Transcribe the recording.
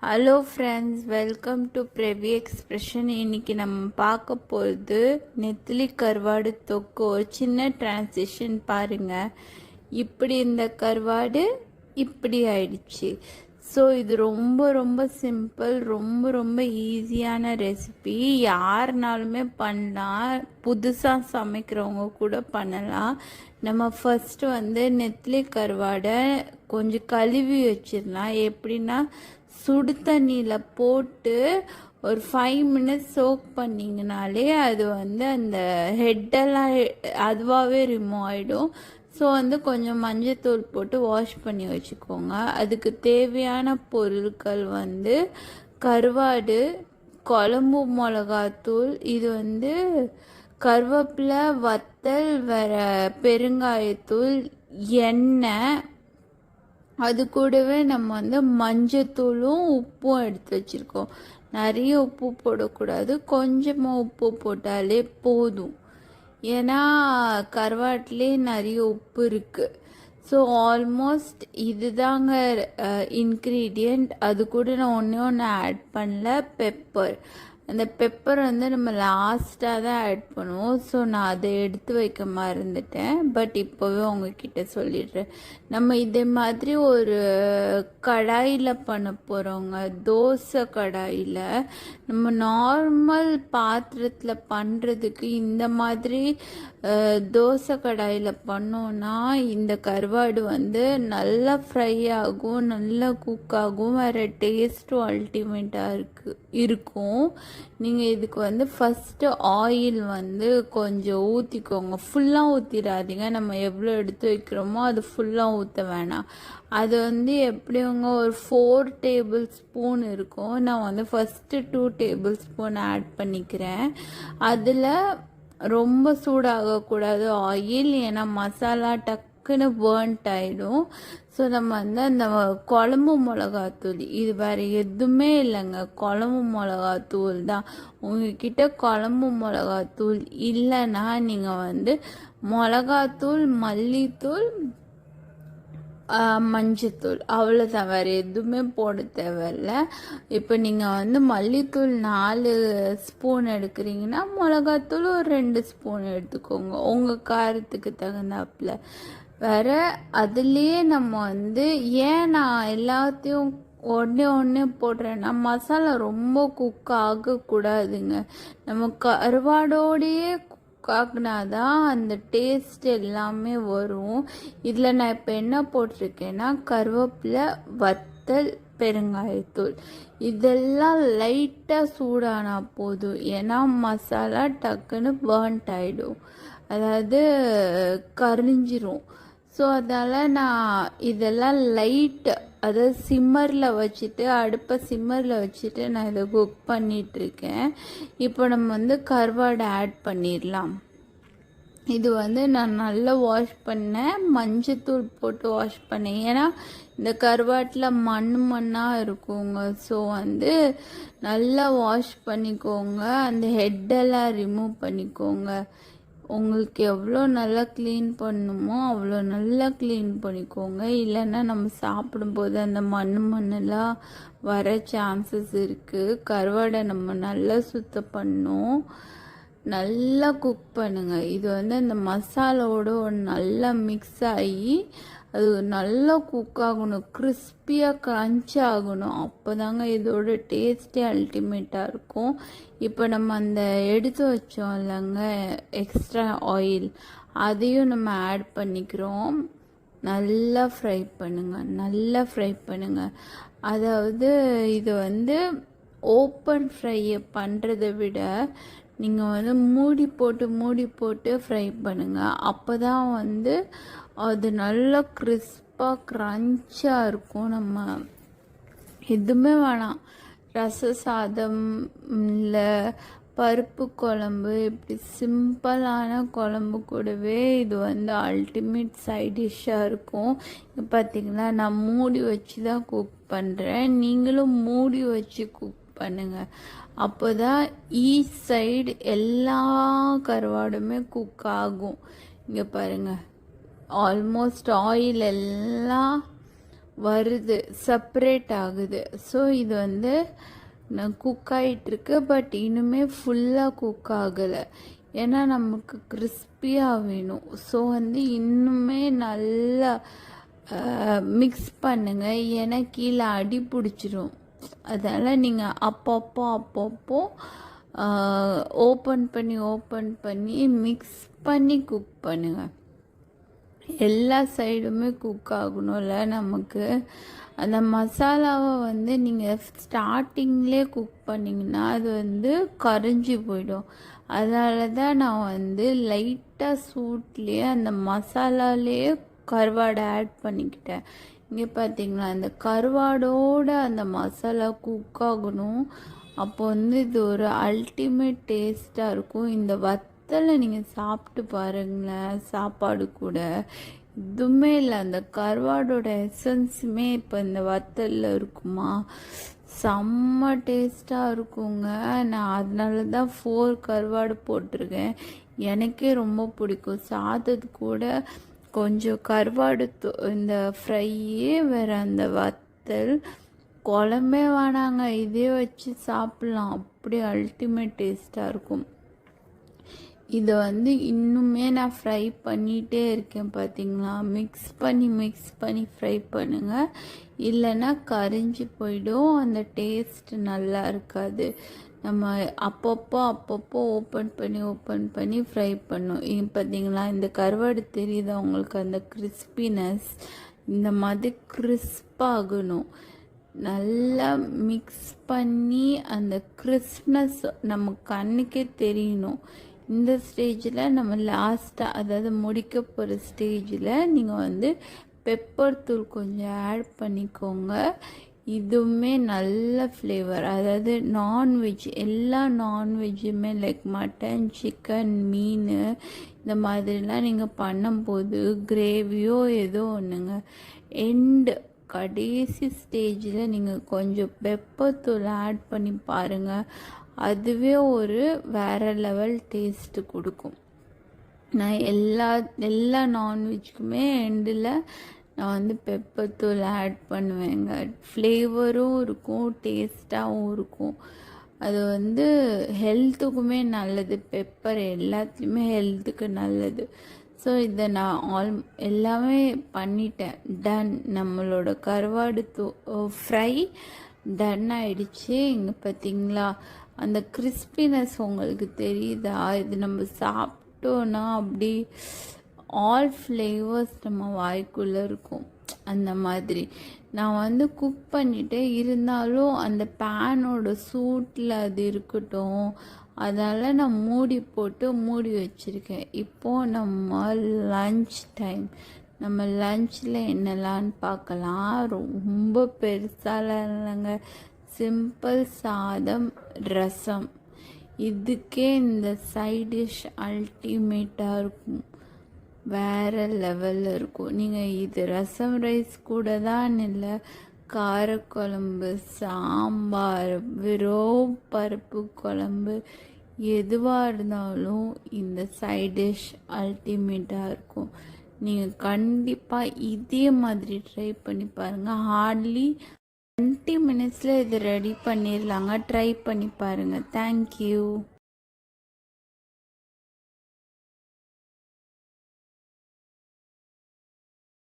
Hello friends, welcome to Pravi expression. இன்னைக்கு நம்ம பார்க்க போகிறது நெத்திலி கருவாடு தொக்கு. ஒரு சின்ன டிரான்சிஷன் பாருங்க. இப்படி இந்த கருவாடு இப்படி ஆயிடுச்சு. ஸோ இது ரொம்ப ரொம்ப சிம்பிள், ரொம்ப ரொம்ப ஈஸியான ரெசிபி. யாருனாலுமே பண்ணலாம், புதுசாக சமைக்கிறவங்க கூட பண்ணலாம். நம்ம ஃபஸ்ட்டு நெத்திலி கருவாடை கொஞ்சம் கழுவி வச்சிடலாம். எப்படின்னா, சுடு தண்ணியில் போட்டு ஒரு 5 மினிட்ஸ் சோக் பண்ணிங்கனாலே அது அந்த ஹெட்டெல்லாம் அதுவாகவே ரிமூவ் ஆகிடும். ஸோ கொஞ்சம் மஞ்சத்தூள் போட்டு வாஷ் பண்ணி வச்சுக்கோங்க. அதுக்கு தேவையான பொருட்கள் கருவாடு, குழம்பு மிளகாத்தூள், இது கருவேப்பிலை, வத்தல், வேற பெருங்காயத்தூள், எண்ணெய், அது கூடவே நம்ம மஞ்சத்தூளும் உப்பும் எடுத்து வச்சுருக்கோம். நிறைய உப்பு போடக்கூடாது, கொஞ்சமாக உப்பு போட்டாலே போதும். ஏன்னா கருவாட்டிலே நிறைய உப்பு இருக்குது. ஸோ ஆல்மோஸ்ட் இதுதாங்க இன்க்ரீடியண்ட். அது கூட நான் ஒன்று ஆட் பண்ணல, பெப்பர். அந்த பெப்பர் நம்ம லாஸ்ட்டாக தான் ஆட் பண்ணுவோம். ஸோ நான் அதை எடுத்து வைக்க மறந்துட்டேன். பட் இப்போவே உங்ககிட்ட சொல்லிடுறேன். நம்ம இதே மாதிரி ஒரு கடாயில் பண்ண போகிறோங்க, தோசை கடாயில். நம்ம நார்மல் பாத்திரத்தில் பண்ணுறதுக்கு இந்த மாதிரி தோசை கடாயில் பண்ணோன்னா இந்த கருவாடு நல்லா ஃப்ரை ஆகும், நல்லா குக் ஆகும், வேறு டேஸ்ட்டும் அல்டிமேட்டாக இருக்கும். நீங்கள் இதுக்கு ஃபஸ்ட்டு ஆயில் கொஞ்சம் ஊற்றிக்கோங்க. ஃபுல்லாக ஊற்றிடாதீங்க. நம்ம எவ்வளோ எடுத்து வைக்கிறோமோ அது ஃபுல்லாக ஊற்ற வேணாம். அது எப்படிங்க ஒரு 4 டேபிள் ஸ்பூன் இருக்கும். நான் ஃபஸ்ட்டு 2 டேபிள் ஸ்பூன் ஆட் பண்ணிக்கிறேன். அதில் ரொம்ப சூடாகக்கூடாது ஆயில், ஏன்னா மசாலா டக்குன்னு பேர்ன்ட் ஆகிடும். ஸோ நம்ம அந்த குழம்பு மிளகாத்தூள், இது வேறு எதுவுமே இல்லைங்க, குழம்பு மிளகாத்தூள் தான். உங்ககிட்ட குழம்பு மிளகாத்தூள் இல்லைன்னா நீங்கள் மிளகாத்தூள், மல்லித்தூள், மஞ்சத்தூள், அவ்வளோதான். வேறு எதுவுமே போட தேவையில்ல. இப்போ நீங்கள் மல்லித்தூள் 4 ஸ்பூன் எடுக்கிறீங்கன்னா மிளகாத்தூள் ஒரு 2 ஸ்பூன் எடுத்துக்கோங்க, உங்கள் காரத்துக்கு தகுந்தாப்புல. வேறு அதுலேயே நம்ம ஏன் நான் எல்லாத்தையும் ஒன்றே போடுறேன்னா, மசாலா ரொம்ப குக் ஆகக்கூடாதுங்க. நம்ம கருவாடோடையே காக்குனாதான் அந்த டேஸ்ட் எல்லாமே வரும். இதில் நான் இப்போ என்ன போட்டிருக்கேன்னா, கருவேப்பிலை, வத்தல், பெருங்காயத்தூள், இதெல்லாம் லைட்டாக சூடானா போதும். ஏன்னா மசாலா டக்குன்னு பேர்ன்ட் ஆகிடும், அதாவது கரிஞ்சிரும். ஸோ அதால் நான் இதெல்லாம் லைட்டு, அதாவது சிம்மரில் வச்சுட்டு, அடுப்பை சிம்மரில் வச்சுட்டு நான் இதை குக் பண்ணிகிட்ருக்கேன். இப்போ நம்ம கருவாடை ஆட் பண்ணிடலாம். இது நான் நல்லா வாஷ் பண்ணேன், மஞ்சத்தூள் போட்டு வாஷ் பண்ணேன். ஏன்னா இந்த கருவாட்டில் மண்ணாக இருக்குங்க. ஸோ நல்லா வாஷ் பண்ணிக்கோங்க. அந்த ஹெட்டெல்லாம் ரிமூவ் பண்ணிக்கோங்க. உங்களுக்கு எவ்வளோ நல்லா க்ளீன் பண்ணணுமோ அவ்வளோ நல்லா க்ளீன் பண்ணிக்கோங்க. இல்லைன்னா நம்ம சாப்பிடும்போது அந்த மண்ணெல்லாம் வர சான்சஸ் இருக்குது. கருவாடை நம்ம நல்லா சுத்தம் பண்ணணும், நல்லா குக் பண்ணுங்கள். இது அந்த மசாலாவோட நல்லா மிக்ஸ் ஆகி அது நல்லா குக் ஆகணும், கிறிஸ்பியாக க்ரன்ச் ஆகணும். அப்போ தாங்க இதோட டேஸ்ட்டே அல்டிமேட்டாக இருக்கும். இப்போ நம்ம அந்த எடுத்து வச்சோம் இல்லைங்க எக்ஸ்ட்ரா ஆயில், அதையும் நம்ம ஆட் பண்ணிக்கிறோம். நல்லா ஃப்ரை பண்ணுங்கள், நல்லா ஃப்ரை பண்ணுங்கள். அதாவது இது ஓப்பன் ஃப்ரையை பண்ணுறதை விட நீங்கள் மூடி போட்டு ஃப்ரை பண்ணுங்கள். அப்போ தான் அது நல்லா கிறிஸ்பாக க்ரன்ச்சாக இருக்கும். நம்ம எதுவுமே வேணாம், ரச சாதம் இல்லை பருப்பு குழம்பு, இப்படி சிம்பிளான குழம்பு கூடவே இது அல்டிமேட் சைட் டிஷ்ஷாக இருக்கும். இப்போ பார்த்தீங்களா, நான் மூடி வச்சு தான் குக் பண்ணுறேன். நீங்களும் மூடி வச்சு குக் பண்ணுங்கள். அப்போ தான் ஈச் சைடு எல்லா கருவாடுமே குக் ஆகும். இங்கே பாருங்கள், ஆல்மோஸ்ட் ஆயில் எல்லாம் வருது, செப்பரேட் ஆகுது. ஸோ இது வந்து குக் ஆகிட்டுருக்கு, பட் இன்னுமே ஃபுல்லாக குக் ஆகலை. ஏன்னா நமக்கு கிறிஸ்பியாக வேணும். ஸோ வந்து இன்னுமே நல்லா மிக்ஸ் பண்ணுங்க, ஏன்னா கீழே அடி பிடிச்சிரும். அதனால் நீங்கள் அப்பப்போ ஓப்பன் பண்ணி மிக்ஸ் பண்ணி குக் பண்ணுங்கள். எல்லா சைடுமே குக் ஆகணும்ல நமக்கு. அந்த மசாலாவை வந்து நீங்கள் ஸ்டார்டிங்லேயே குக் பண்ணிங்கன்னா அது வந்து கரைஞ்சி போயிடும். அதனால தான் நான் வந்து லைட்டாக சூட்லேயே அந்த மசாலாலேயே கருவாடை ஆட் பண்ணிக்கிட்டேன். இங்கே பார்த்தீங்களா, அந்த கருவாடோட அந்த மசாலா குக் ஆகணும். அப்போ வந்து இது ஒரு அல்டிமேட் டேஸ்ட்டாக இருக்கும். இந்த வத்தலை நீங்கள் சாப்பிட்டு பாருங்களேன், சாப்பாடு கூட எதுவுமே இல்லை, அந்த கருவாடோட எசன்ஸுமே இப்போ இந்த வத்தலில் இருக்குமா, செம்ம டேஸ்ட்டாக இருக்குங்க. நான் அதனால தான் 4 கருவாடு போட்டிருக்கேன். எனக்கே ரொம்ப பிடிக்கும். சாதத்து கூட கொஞ்சம் கருவாடு இந்த ஃப்ரையே வேறு அந்த வத்தல் குழம்பே வேணாங்க, இதே வச்சு சாப்பிட்லாம். அப்படி அல்டிமேட் டேஸ்ட்டாக இருக்கும். இதை வந்து இன்னுமே நான் ஃப்ரை பண்ணிகிட்டே இருக்கேன். பார்த்தீங்களா, மிக்ஸ் பண்ணி ஃப்ரை பண்ணுங்கள், இல்லைன்னா கரிஞ்சு போயிடும். அந்த டேஸ்ட் நல்லா இருக்காது. நம்ம அப்பப்போ ஓப்பன் பண்ணி ஃப்ரை பண்ணும். பார்த்தீங்களா, இந்த கருவாடு தெரியுதா உங்களுக்கு, அந்த கிறிஸ்பினஸ் இந்த மாதிரி கிறிஸ்பாகணும். நல்லா மிக்ஸ் பண்ணி அந்த கிறிஸ்ப்னஸ் நம்ம கண்ணுக்கே தெரியணும். இந்த ஸ்டேஜில் நம்ம லாஸ்ட்டாக, அதாவது முடிக்க போகிற ஸ்டேஜில் நீங்கள் வந்து பெப்பர் தூள் கொஞ்சம் ஆட் பண்ணிக்கோங்க. இதுவுமே நல்ல ஃப்ளேவர். அதாவது நான்வெஜ், எல்லா நான்வெஜ்ஜுமே லைக் மட்டன், சிக்கன், மீன் இந்த மாதிரிலாம் நீங்கள் பண்ணும்போது கிரேவியோ ஏதோ ஒன்றுங்க, கடைசி ஸ்டேஜில் நீங்கள் கொஞ்சம் பெப்பர் தூள் ஆட் பண்ணி பாருங்கள். அதுவே ஒரு வேறு லெவல் டேஸ்ட்டு கொடுக்கும். நான் எல்லா நான்வெஜ்ஜுக்குமே எண்டில் நான் வந்து பெப்பர் தூள் ஆட் பண்ணுவேங்க. ஃப்ளேவரும் இருக்கும், டேஸ்ட்டாகவும் இருக்கும். அது வந்து ஹெல்த்துக்குமே நல்லது. பெப்பர் எல்லாத்துலேயுமே ஹெல்த்துக்கு நல்லது. ஸோ இதை நான் எல்லாமே பண்ணிட்டேன். டன். நம்மளோட கருவாடு ஃப்ரை டன் ஆயிடுச்சு. இங்கே பார்த்தீங்களா, அந்த கிறிஸ்பினஸ் உங்களுக்கு தெரியுதா? இது நம்ம சாப்பிட்டோன்னா அப்படி ஆல் ஃப்ளேவர்ஸ் நம்ம வாய்க்குள்ளே இருக்கும். அந்த மாதிரி நான் வந்து குக் பண்ணிட்டே இருந்தாலும் அந்த பேனோட சூட்டில் அது இருக்கட்டும், அதனால் நான் மூடி வச்சுருக்கேன். இப்போது நம்ம லன்ச் டைம். நம்ம லன்ச்சில் என்னெல்லான்னு பார்க்கலாம். ரொம்ப பெருசாலாம் இல்லைங்க, சிம்பிள் சாதம், ரசம். இதுக்கே இந்த சைட் டிஷ் அல்டிமேட்டாக இருக்கும், வேறு லெவலில் இருக்கும். நீங்கள் இது ரசம் ரைஸ் கூட தான் இல்லை, காரக்குழம்பு, சாம்பார், வெறும் பருப்பு குழம்பு, எதுவாக இருந்தாலும் இந்த சைட் டிஷ் அல்டிமேட்டாக இருக்கும். நீங்கள் கண்டிப்பாக இதே மாதிரி ட்ரை பண்ணி பாருங்கள். ஹார்ட்லி 20 மினிட்ஸில் இது ரெடி பண்ணிடலாங்க. ட்ரை பண்ணி பாருங்கள். தேங்க்யூ.